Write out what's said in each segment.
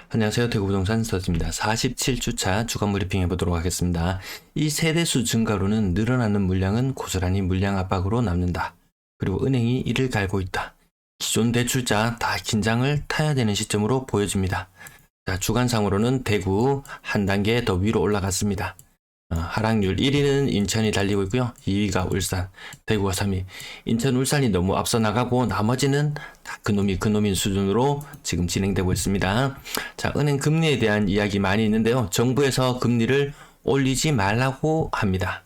안녕하세요. 대구부동산 서지입니다. 47주차 주간 브리핑 해보도록 하겠습니다. 이 세대수 증가로는 늘어나는 물량은 고스란히 물량 압박으로 남는다. 그리고 은행이 이를 갈고 있다. 기존 대출자 다 긴장을 타야 되는 시점으로 보여집니다. 자, 주간상으로는 대구 한 단계 더 위로 올라갔습니다. 하락률 1위는 인천이 달리고 있고요. 2위가 울산, 대구가 3위. 인천, 울산이 너무 앞서 나가고 나머지는 다 그놈인 수준으로 지금 진행되고 있습니다. 자, 은행 금리에 대한 이야기 많이 있는데요. 정부에서 금리를 올리지 말라고 합니다.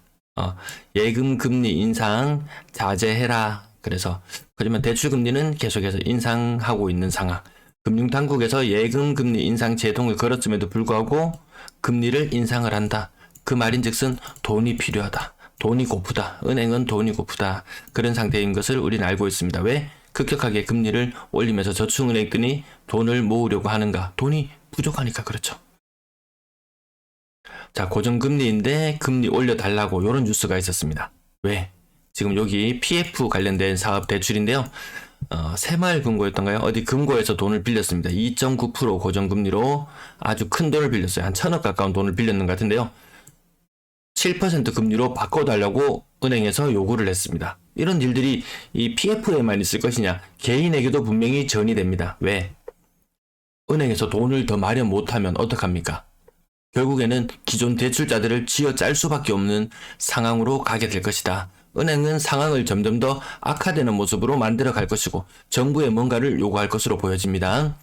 예금 금리 인상 자제해라. 그래서 그러면 대출 금리는 계속해서 인상하고 있는 상황. 금융당국에서 예금 금리 인상 제동을 걸었음에도 불구하고 금리를 인상을 한다. 그 말인즉슨 돈이 필요하다. 돈이 고프다. 은행은 돈이 고프다. 그런 상태인 것을 우리는 알고 있습니다. 왜? 급격하게 금리를 올리면서 저축은행들이 돈을 모으려고 하는가? 돈이 부족하니까 그렇죠. 자, 고정금리인데 금리 올려달라고 이런 뉴스가 있었습니다. 왜? 지금 여기 PF 관련된 사업 대출인데요. 새마을금고였던가요? 어디 금고에서 돈을 빌렸습니다. 2.9% 고정금리로 아주 큰 돈을 빌렸어요. 한 1,000억 가까운 돈을 빌렸는 것 같은데요. 7% 금리로 바꿔달라고 은행에서 요구를 했습니다. 이런 일들이 이 PF에만 있을 것이냐? 개인에게도 분명히 전이 됩니다. 왜? 은행에서 돈을 더 마련 못하면 어떡합니까? 결국에는 기존 대출자들을 쥐어짤 수밖에 없는 상황으로 가게 될 것이다. 은행은 상황을 점점 더 악화되는 모습으로 만들어 갈 것이고 정부에 뭔가를 요구할 것으로 보여집니다.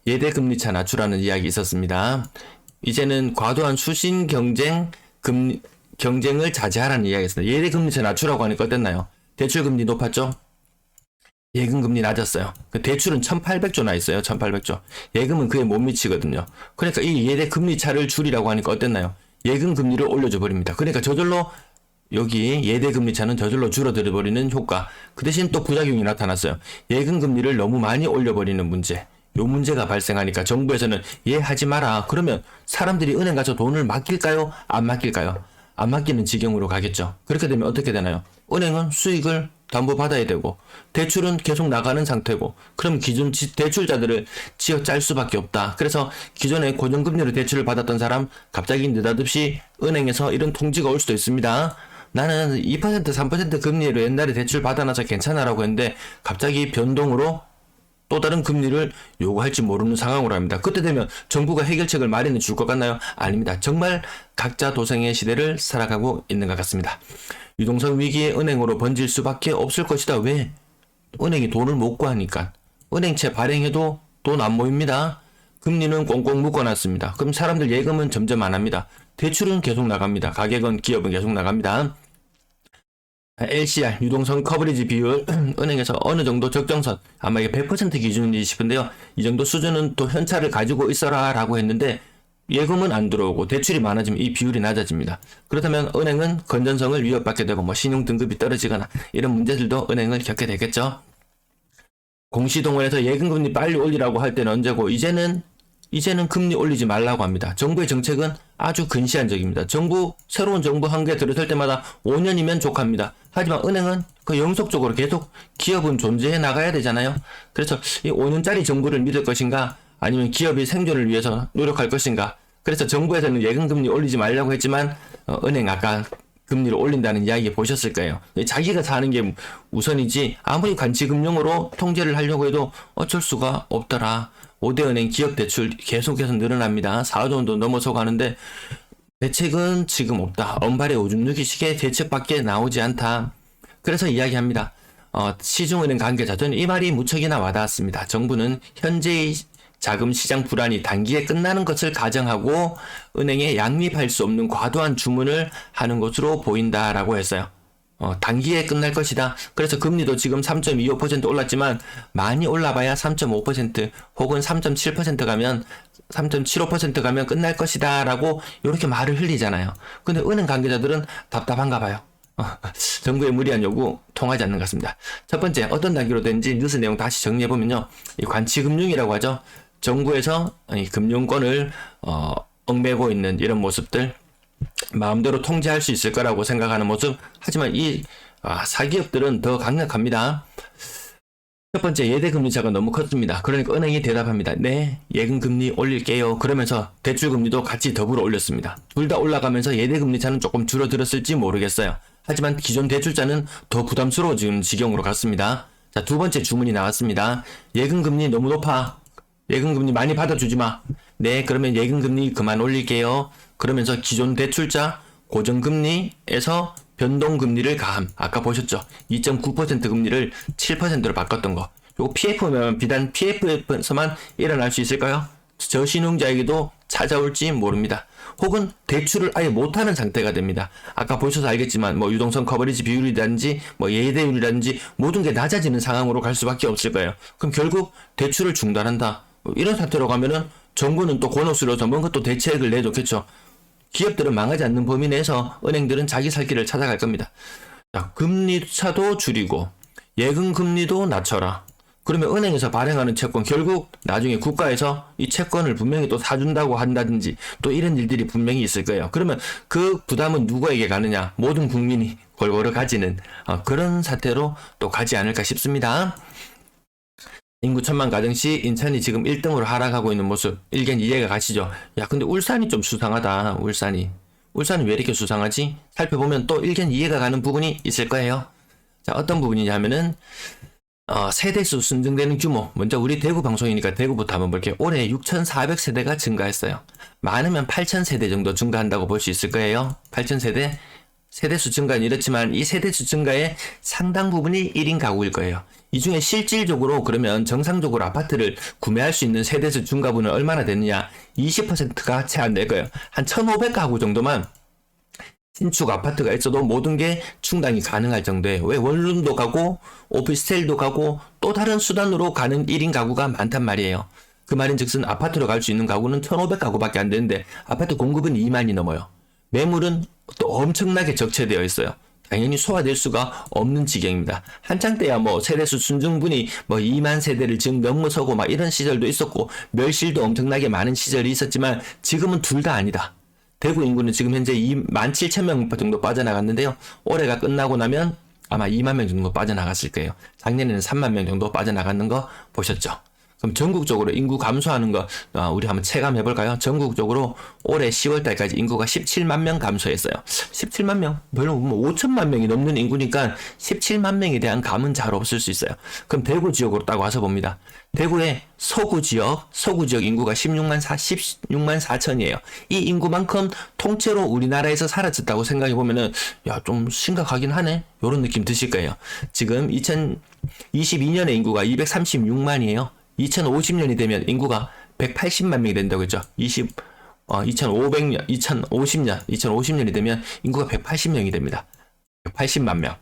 예대금리차 낮추라는 이야기 있었습니다. 이제는 과도한 수신 경쟁을 자제하라는 이야기였습니다. 예대금리차 낮추라고 하니까 어땠나요? 대출금리 높았죠? 예금금리 낮았어요. 대출은 1,800조 나 있어요. 1,800조. 예금은 그에 못 미치거든요. 그러니까 이 예대금리 차를 줄이라고 하니까 어땠나요? 예금금리를 올려줘 버립니다. 그러니까 저절로 여기 예대금리 차는 저절로 줄어들어 버리는 효과. 그 대신 또 부작용이 나타났어요. 예금금리를 너무 많이 올려버리는 문제. 요 문제가 발생하니까 정부에서는 하지 마라. 그러면 사람들이 은행 가서 돈을 맡길까요? 안 맡길까요? 안 맡기는 지경으로 가겠죠. 그렇게 되면 어떻게 되나요? 은행은 수익을 담보받아야 되고 대출은 계속 나가는 상태고 그럼 기존 대출자들을 쥐어짤 수밖에 없다. 그래서 기존에 고정금리로 대출을 받았던 사람 갑자기 느닷없이 은행에서 이런 통지가 올 수도 있습니다. 나는 2% 3% 금리로 옛날에 대출 받아놔서 괜찮아라고 했는데 갑자기 변동으로 또 다른 금리를 요구할지 모르는 상황으로 합니다. 그때 되면 정부가 해결책을 마련해 줄 것 같나요? 아닙니다. 정말 각자 도생의 시대를 살아가고 있는 것 같습니다. 유동성 위기의 은행으로 번질 수밖에 없을 것이다. 왜? 은행이 돈을 못 구하니까. 은행채 발행해도 돈 안 모입니다. 금리는 꽁꽁 묶어놨습니다. 그럼 사람들 예금은 점점 안 합니다. 대출은 계속 나갑니다. 가격은 기업은 계속 나갑니다. LCR, 유동성 커버리지 비율, 은행에서 어느 정도 적정선, 아마 이게 100% 기준인지 싶은데요. 이 정도 수준은 또 현찰을 가지고 있어라 라고 했는데 예금은 안 들어오고 대출이 많아지면 이 비율이 낮아집니다. 그렇다면 은행은 건전성을 위협받게 되고 신용 등급이 떨어지거나 이런 문제들도 은행을 겪게 되겠죠. 공시동원에서 예금금리 빨리 올리라고 할 때는 언제고 이제는 금리 올리지 말라고 합니다. 정부의 정책은 아주 근시안적입니다. 새로운 정부 한 개 들어설 때마다 5년이면 족합니다. 하지만 은행은 그 영속적으로 계속 기업은 존재해 나가야 되잖아요. 그래서 이 5년짜리 정부를 믿을 것인가 아니면 기업의 생존을 위해서 노력할 것인가. 그래서 정부에서는 예금금리 올리지 말라고 했지만 은행 아까 금리를 올린다는 이야기 보셨을 거예요. 자기가 사는 게 우선이지 아무리 관치금융으로 통제를 하려고 해도 어쩔 수가 없더라. 5대 은행 기업 대출 계속해서 늘어납니다. 4조 원도 넘어서 가는데 대책은 지금 없다. 언발의 오줌 누기식의 대책밖에 나오지 않다. 그래서 이야기합니다. 시중은행 관계자 저는 이 말이 무척이나 와닿았습니다. 정부는 현재의 자금 시장 불안이 단기에 끝나는 것을 가정하고 은행에 양립할 수 없는 과도한 주문을 하는 것으로 보인다라고 했어요. 단기에 끝날 것이다. 그래서 금리도 지금 3.25% 올랐지만 많이 올라봐야 3.5% 혹은 3.7% 가면 3.75% 가면 끝날 것이다 라고 이렇게 말을 흘리잖아요. 근데 은행 관계자들은 답답한가 봐요. 정부의 무리한 요구 통하지 않는 것 같습니다. 첫 번째 어떤 단계로 된지 뉴스 내용 다시 정리해보면요. 이 관치금융이라고 하죠. 정부에서 금융권을 얽매고 있는 이런 모습들 마음대로 통제할 수 있을 거라고 생각하는 모습. 하지만 이 사기업들은 더 강력합니다. 첫 번째, 예대금리차가 너무 컸습니다. 그러니까 은행이 대답합니다. 네, 예금금리 올릴게요. 그러면서 대출금리도 같이 더불어 올렸습니다. 둘 다 올라가면서 예대금리차는 조금 줄어들었을지 모르겠어요. 하지만 기존 대출자는 더 부담스러워지는 지경으로 갔습니다. 자, 두 번째 주문이 나왔습니다. 예금금리 너무 높아. 예금금리 많이 받아주지 마. 네, 그러면 예금금리 그만 올릴게요. 그러면서 기존 대출자 고정금리에서 변동금리를 가함. 아까 보셨죠? 2.9% 금리를 7%로 바꿨던 거. 요거 PF면 비단 PF에서만 일어날 수 있을까요? 저신용자에게도 찾아올지 모릅니다. 혹은 대출을 아예 못하는 상태가 됩니다. 아까 보셔서 알겠지만 뭐 유동성 커버리지 비율이라든지 뭐 예대율이라든지 모든 게 낮아지는 상황으로 갈 수밖에 없을 거예요. 그럼 결국 대출을 중단한다. 이런 사태로 가면은 정부는 또 권오수로서 뭔가 또 대책을 내줬겠죠. 기업들은 망하지 않는 범위 내에서 은행들은 자기 살 길을 찾아갈 겁니다. 자, 금리 차도 줄이고 예금 금리도 낮춰라. 그러면 은행에서 발행하는 채권 결국 나중에 국가에서 이 채권을 분명히 또 사준다고 한다든지 또 이런 일들이 분명히 있을 거예요. 그러면 그 부담은 누구에게 가느냐? 모든 국민이 골고루 가지는 그런 사태로 또 가지 않을까 싶습니다. 인구 1000만 가정시 인천이 지금 1등으로 하락하고 있는 모습 일견 이해가 가시죠? 야, 근데 울산이 좀 수상하다. 울산이 왜 이렇게 수상하지? 살펴보면 또 일견 이해가 가는 부분이 있을 거예요. 자, 어떤 부분이냐면은 세대수 순증되는 규모. 먼저 우리 대구 방송이니까 대구부터 한번 볼게요. 올해 6,400세대가 증가했어요. 많으면 8,000세대 정도 증가한다고 볼 수 있을 거예요. 8,000세대. 세대수 증가는 이렇지만 이 세대수 증가의 상당 부분이 1인 가구일 거예요. 이 중에 실질적으로 그러면 정상적으로 아파트를 구매할 수 있는 세대수 증가분은 얼마나 되느냐? 20%가 채 안 될 거예요. 한 1,500가구 정도만 신축 아파트가 있어도 모든 게 충당이 가능할 정도예요. 왜? 원룸도 가고 오피스텔도 가고 또 다른 수단으로 가는 1인 가구가 많단 말이에요. 그 말인즉슨 아파트로 갈 수 있는 가구는 1,500가구밖에 안 되는데 아파트 공급은 2만이 넘어요. 매물은 또 엄청나게 적체되어 있어요. 당연히 소화될 수가 없는 지경입니다. 한창 때야 뭐 세대수 순증분이 뭐 2만 세대를 지금 넘어서고 막 이런 시절도 있었고 멸실도 엄청나게 많은 시절이 있었지만 지금은 둘 다 아니다. 대구 인구는 지금 현재 27,000명 정도 빠져나갔는데요. 올해가 끝나고 나면 아마 2만 명 정도 빠져나갔을 거예요. 작년에는 3만 명 정도 빠져나갔는 거 보셨죠? 그럼 전국적으로 인구 감소하는 거 우리 한번 체감해 볼까요? 전국적으로 올해 10월 달까지 인구가 17만 명 감소했어요. 17만 명? 별로 뭐 5천만 명이 넘는 인구니까 17만 명에 대한 감은 잘 없을 수 있어요. 그럼 대구 지역으로 딱 와서 봅니다. 대구의 서구 지역 인구가 16만 4천이에요. 이 인구만큼 통째로 우리나라에서 사라졌다고 생각해 보면은 야, 좀 심각하긴 하네. 요런 느낌 드실 거예요. 지금 2022년에 인구가 236만이에요. 2050년이 되면 인구가 180만 명이 된다고 했죠. 2050년이 되면 인구가 180명이 됩니다. 180만 명.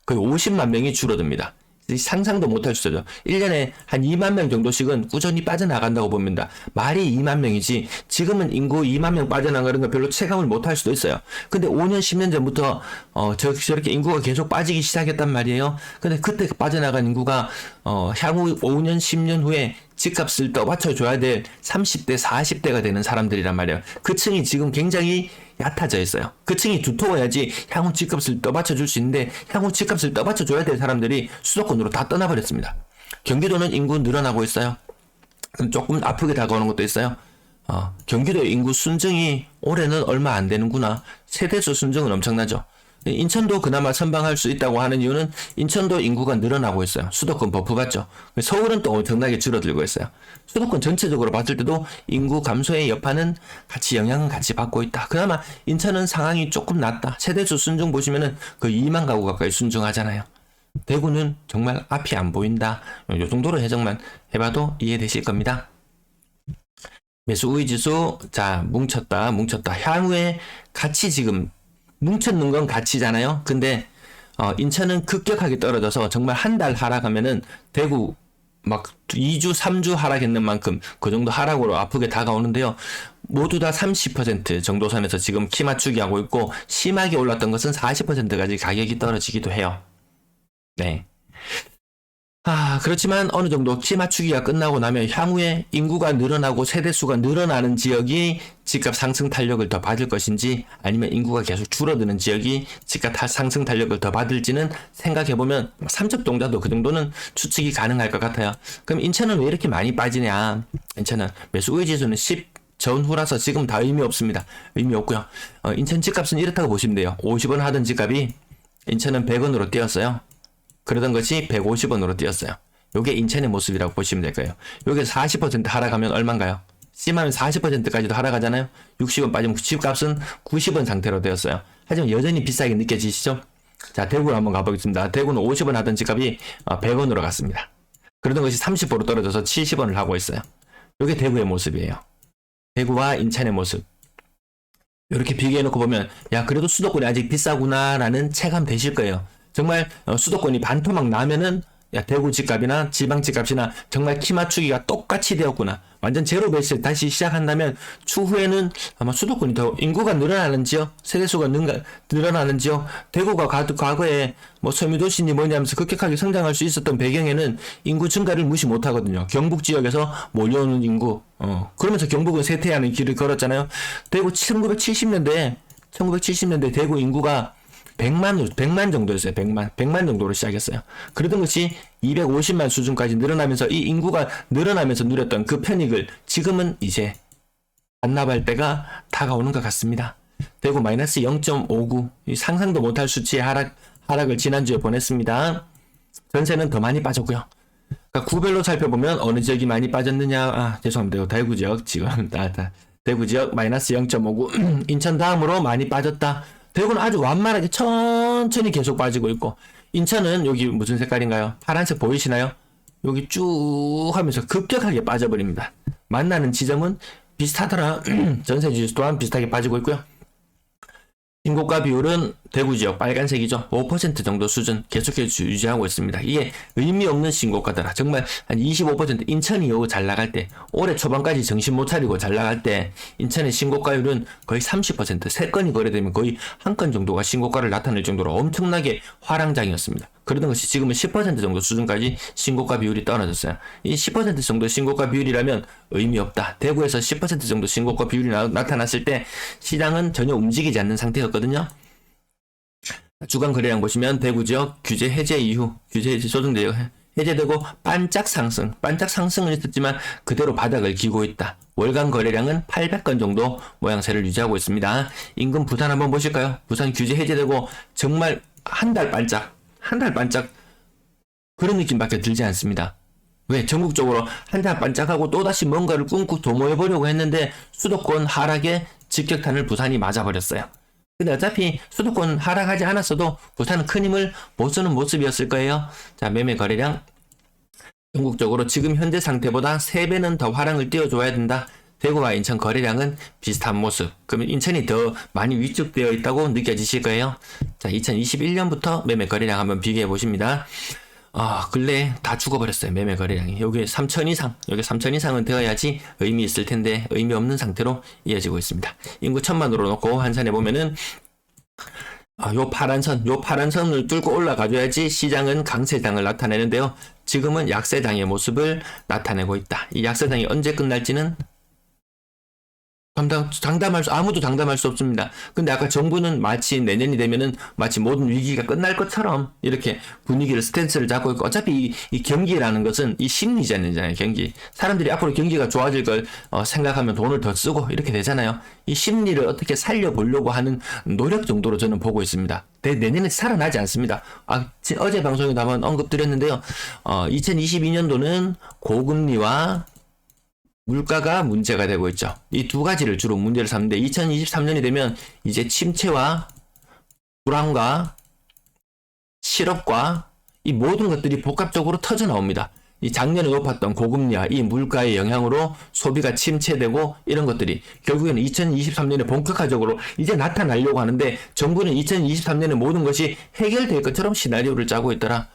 거의 50만 명이 줄어듭니다. 상상도 못할 수죠. 1년에 한 2만 명 정도씩은 꾸준히 빠져나간다고 봅니다. 말이 2만 명이지 지금은 인구 2만 명 빠져나가는 거 별로 체감을 못할 수도 있어요. 근데 5년 10년 전부터 저렇게 인구가 계속 빠지기 시작했단 말이에요. 근데 그때 빠져나간 인구가 향후 5년 10년 후에 집값을 떠받쳐줘야 될 30대 40대가 되는 사람들이란 말이에요. 그 층이 지금 굉장히 얕아져 있어요. 그 층이 두터워야지 향후 집값을 떠받쳐줄 수 있는데 향후 집값을 떠받쳐줘야 될 사람들이 수도권으로 다 떠나버렸습니다. 경기도는 인구 늘어나고 있어요. 조금 아프게 다가오는 것도 있어요. 경기도 인구 순증이 올해는 얼마 안 되는구나. 세대수 순증은 엄청나죠. 인천도 그나마 선방할 수 있다고 하는 이유는 인천도 인구가 늘어나고 있어요. 수도권 버프 받죠. 서울은 또 엄청나게 줄어들고 있어요. 수도권 전체적으로 봤을 때도 인구 감소의 여파는 영향은 같이 받고 있다. 그나마 인천은 상황이 조금 낫다. 세대수 순증 보시면은 그 2만 가구 가까이 순증하잖아요. 대구는 정말 앞이 안 보인다. 요 정도로 해석만 해봐도 이해되실 겁니다. 매수 우위 지수, 자, 뭉쳤다. 향후에 같이 지금 뭉쳤는 건 가치잖아요. 근데 인천은 급격하게 떨어져서 정말 한 달 하락하면은 대구 막 2주 3주 하락했는 만큼 그 정도 하락으로 아프게 다가오는데요. 모두 다 30% 정도 선에서 지금 키 맞추기 하고 있고 심하게 올랐던 것은 40%까지 가격이 떨어지기도 해요. 네. 그렇지만 어느 정도 키 맞추기가 끝나고 나면 향후에 인구가 늘어나고 세대수가 늘어나는 지역이 집값 상승 탄력을 더 받을 것인지 아니면 인구가 계속 줄어드는 지역이 집값 상승 탄력을 더 받을지는 생각해보면 삼척동자도 그 정도는 추측이 가능할 것 같아요. 그럼 인천은 왜 이렇게 많이 빠지냐? 인천은 매수 우회 지수는 10 전후라서 지금 다 의미 없습니다. 의미 없고요. 인천 집값은 이렇다고 보시면 돼요. 50원 하던 집값이 인천은 100원으로 뛰었어요. 그러던 것이 150원으로 뛰었어요. 요게 인천의 모습이라고 보시면 될 거예요. 요게 40% 하락하면 얼마인가요? 심하면 40%까지도 하락하잖아요. 60원 빠지면 집값은 90원 상태로 되었어요. 하지만 여전히 비싸게 느껴지시죠? 자, 대구로 한번 가보겠습니다. 대구는 50원 하던 집값이 100원으로 갔습니다. 그러던 것이 30% 떨어져서 70원을 하고 있어요. 요게 대구의 모습이에요. 대구와 인천의 모습. 이렇게 비교해놓고 보면 야 그래도 수도권이 아직 비싸구나 라는 체감 되실 거예요. 정말 수도권이 반토막 나면은 야 대구 집값이나 지방 집값이나 정말 키 맞추기가 똑같이 되었구나. 완전 제로 베이스 다시 시작한다면 추후에는 아마 수도권이 더 인구가 늘어나는 지역, 세대수가 늘어나는 지역, 대구가 과거에 뭐 섬유도시니 뭐냐 하면서 급격하게 성장할 수 있었던 배경에는 인구 증가를 무시 못하거든요. 경북 지역에서 몰려오는 인구, 그러면서 경북은 쇠퇴하는 길을 걸었잖아요. 대구 1970년대 대구 인구가 100만 정도였어요. 100만 정도로 시작했어요. 그러던 것이 250만 수준까지 늘어나면서 이 인구가 늘어나면서 누렸던 그 편익을 지금은 이제 반납할 때가 다가오는 것 같습니다. 대구 마이너스 0.59 상상도 못할 수치의 하락을 지난주에 보냈습니다. 전세는 더 많이 빠졌고요. 그러니까 구별로 살펴보면 어느 지역이 많이 빠졌느냐? 죄송합니다. 대구 지역 지금 대구 지역 마이너스 0.59 인천 다음으로 많이 빠졌다. 대구는 아주 완만하게 천천히 계속 빠지고 있고 인천은 여기 무슨 색깔인가요? 파란색 보이시나요? 여기 쭉 하면서 급격하게 빠져버립니다. 만나는 지점은 비슷하더라. 전세 지수 또한 비슷하게 빠지고 있고요. 신고가 비율은 대구 지역 빨간색이죠. 5% 정도 수준 계속해서 유지하고 있습니다. 이게 의미 없는 신고가더라. 정말 한 25% 인천이 요거 잘 나갈 때 올해 초반까지 정신 못 차리고 잘 나갈 때 인천의 신고가율은 거의 30% 3건이 거래되면 거의 한 건 정도가 신고가를 나타낼 정도로 엄청나게 화랑장이었습니다. 그러던 것이 지금은 10% 정도 수준까지 신고가 비율이 떨어졌어요. 이 10% 정도 신고가 비율이라면 의미 없다. 대구에서 10% 정도 신고가 비율이 나타났을 때 시장은 전혀 움직이지 않는 상태였거든요. 주간 거래량 보시면 대구 지역 규제 해제 이후 규제 해제 조정되고 해제되고 반짝 상승은 있었지만 그대로 바닥을 기고 있다. 월간 거래량은 800건 정도 모양새를 유지하고 있습니다. 인근 부산 한번 보실까요? 부산 규제 해제되고 정말 한 달 반짝 그런 느낌밖에 들지 않습니다. 왜? 전국적으로 한 달 반짝하고 또다시 뭔가를 꿍꿍 도모해보려고 했는데 수도권 하락에 직격탄을 부산이 맞아버렸어요. 근데 어차피 수도권 하락하지 않았어도 부산은 큰 힘을 못 쓰는 모습이었을 거예요. 자, 매매 거래량 전국적으로 지금 현재 상태보다 3배는 더 화랑을 띄워줘야 된다. 대구와 인천 거래량은 비슷한 모습. 그러면 인천이 더 많이 위축되어 있다고 느껴지실 거예요. 자, 2021년부터 매매 거래량 한번 비교해 보십니다. 근래 다 죽어버렸어요. 매매 거래량이. 여기 3천 이상은 되어야지 의미 있을 텐데 의미 없는 상태로 이어지고 있습니다. 인구 1000만으로 놓고 환산해 보면은 요 파란 선을 뚫고 올라가줘야지 시장은 강세장을 나타내는데요. 지금은 약세장의 모습을 나타내고 있다. 이 약세장이 언제 끝날지는 아무도 장담할 수 없습니다. 근데 아까 정부는 마치 내년이 되면은 마치 모든 위기가 끝날 것처럼 이렇게 분위기를 스탠스를 잡고 있고 어차피 이 경기라는 것은 이 심리전이잖아요. 경기. 사람들이 앞으로 경기가 좋아질 걸 생각하면 돈을 더 쓰고 이렇게 되잖아요. 이 심리를 어떻게 살려보려고 하는 노력 정도로 저는 보고 있습니다. 내년에 살아나지 않습니다. 어제 방송에도 한번 언급드렸는데요. 2022년도는 고금리와 물가가 문제가 되고 있죠. 이 두 가지를 주로 문제를 삼는데 2023년이 되면 이제 침체와 불안과 실업과 이 모든 것들이 복합적으로 터져 나옵니다. 이 작년에 높았던 고금리와 이 물가의 영향으로 소비가 침체되고 이런 것들이 결국에는 2023년에 본격화적으로 이제 나타나려고 하는데 정부는 2023년에 모든 것이 해결될 것처럼 시나리오를 짜고 있더라.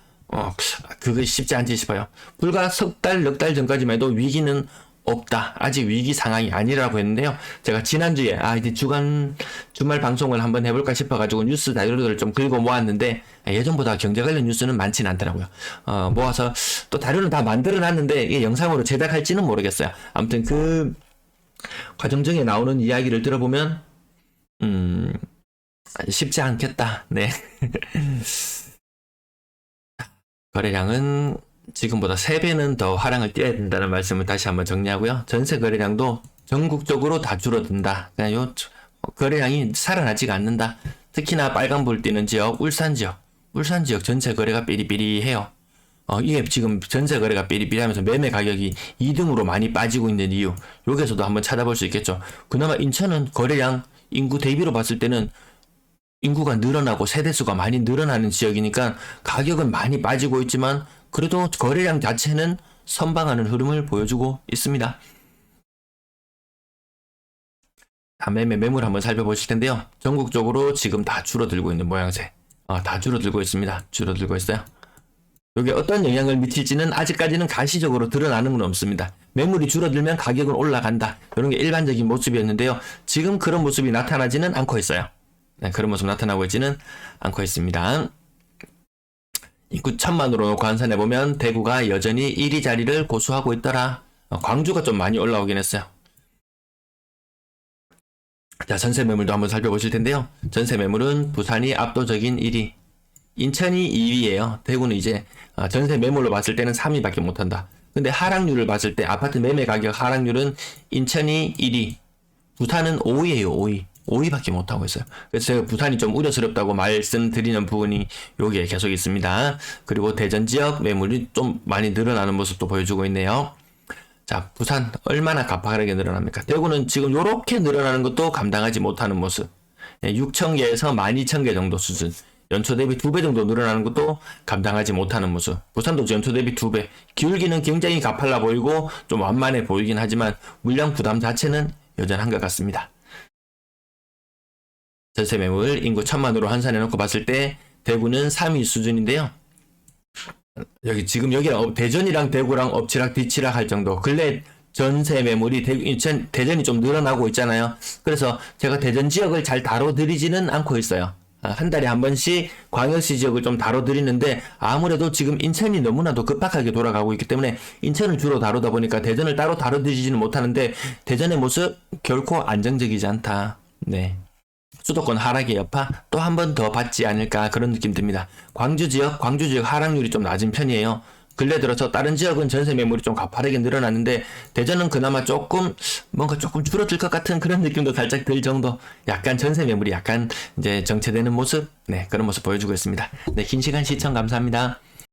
그것이 쉽지 않지 싶어요. 불과 석 달, 넉 달 전까지만 해도 위기는 없다. 아직 위기 상황이 아니라고 했는데요. 제가 지난주에 이제 주말 방송을 한번 해볼까 싶어가지고 뉴스 자료들을 좀 긁어 모았는데 예전보다 경제 관련 뉴스는 많지는 않더라고요. 모아서 또 자료는 다 만들어놨는데 이게 영상으로 제작할지는 모르겠어요. 아무튼 그 과정 중에 나오는 이야기를 들어보면 쉽지 않겠다. 네. 거래량은 지금보다 3배는 더 화랑을 띄어야 된다는 말씀을 다시 한번 정리하고요. 전세 거래량도 전국적으로 다 줄어든다. 그냥 요 거래량이 살아나지가 않는다. 특히나 빨간불 띄는 지역, 울산 지역 전세 거래가 삐리삐리해요. 이게 지금 전세 거래가 삐리삐리하면서 매매 가격이 2등으로 많이 빠지고 있는 이유, 여기서도 한번 찾아볼 수 있겠죠. 그나마 인천은 거래량 인구 대비로 봤을 때는 인구가 늘어나고 세대수가 많이 늘어나는 지역이니까 가격은 많이 빠지고 있지만 그래도 거래량 자체는 선방하는 흐름을 보여주고 있습니다. 매매 매물 한번 살펴보실 텐데요. 전국적으로 지금 다 줄어들고 있는 모양새. 다 줄어들고 있습니다. 줄어들고 있어요. 이게 어떤 영향을 미칠지는 아직까지는 가시적으로 드러나는 건 없습니다. 매물이 줄어들면 가격은 올라간다. 이런 게 일반적인 모습이었는데요. 지금 그런 모습이 나타나지는 않고 있어요. 네, 그런 모습 나타나고 있지는 않고 있습니다. 인구 1000만으로 놓고 환산해보면 대구가 여전히 1위 자리를 고수하고 있더라. 광주가 좀 많이 올라오긴 했어요. 자, 전세 매물도 한번 살펴보실 텐데요. 전세 매물은 부산이 압도적인 1위, 인천이 2위예요. 대구는 이제 전세 매물로 봤을 때는 3위밖에 못한다. 근데 하락률을 봤을 때 아파트 매매 가격 하락률은 인천이 1위, 부산은 5위예요. 5위. 5위밖에 못하고 있어요. 그래서 제가 부산이 좀 우려스럽다고 말씀드리는 부분이 여기에 계속 있습니다. 그리고 대전 지역 매물이 좀 많이 늘어나는 모습도 보여주고 있네요. 자, 부산 얼마나 가파르게 늘어납니까? 대구는 지금 요렇게 늘어나는 것도 감당하지 못하는 모습. 6,000개에서 12,000개 정도 수준. 연초 대비 2배 정도 늘어나는 것도 감당하지 못하는 모습. 부산도 연초 대비 2배. 기울기는 굉장히 가팔라 보이고 좀 완만해 보이긴 하지만 물량 부담 자체는 여전한 것 같습니다. 전세 매물 인구 1000만으로 환산해 놓고 봤을 때 대구는 3위 수준인데요. 지금 여기랑 대전이랑 대구랑 엎치락 뒤치락 할 정도. 근래 전세 매물이 대전이 좀 늘어나고 있잖아요. 그래서 제가 대전 지역을 잘 다뤄드리지는 않고 있어요. 한 달에 한 번씩 광역시 지역을 좀 다뤄드리는데 아무래도 지금 인천이 너무나도 급박하게 돌아가고 있기 때문에 인천을 주로 다루다 보니까 대전을 따로 다뤄드리지는 못하는데 대전의 모습 결코 안정적이지 않다. 네. 수도권 하락의 여파 또 한 번 더 받지 않을까 그런 느낌 듭니다. 광주 지역 하락률이 좀 낮은 편이에요. 근래 들어서 다른 지역은 전세 매물이 좀 가파르게 늘어났는데 대전은 그나마 뭔가 조금 줄어들 것 같은 그런 느낌도 살짝 들 정도. 약간 전세 매물이 약간 이제 정체되는 모습, 네, 그런 모습 보여주고 있습니다. 네, 긴 시간 시청 감사합니다.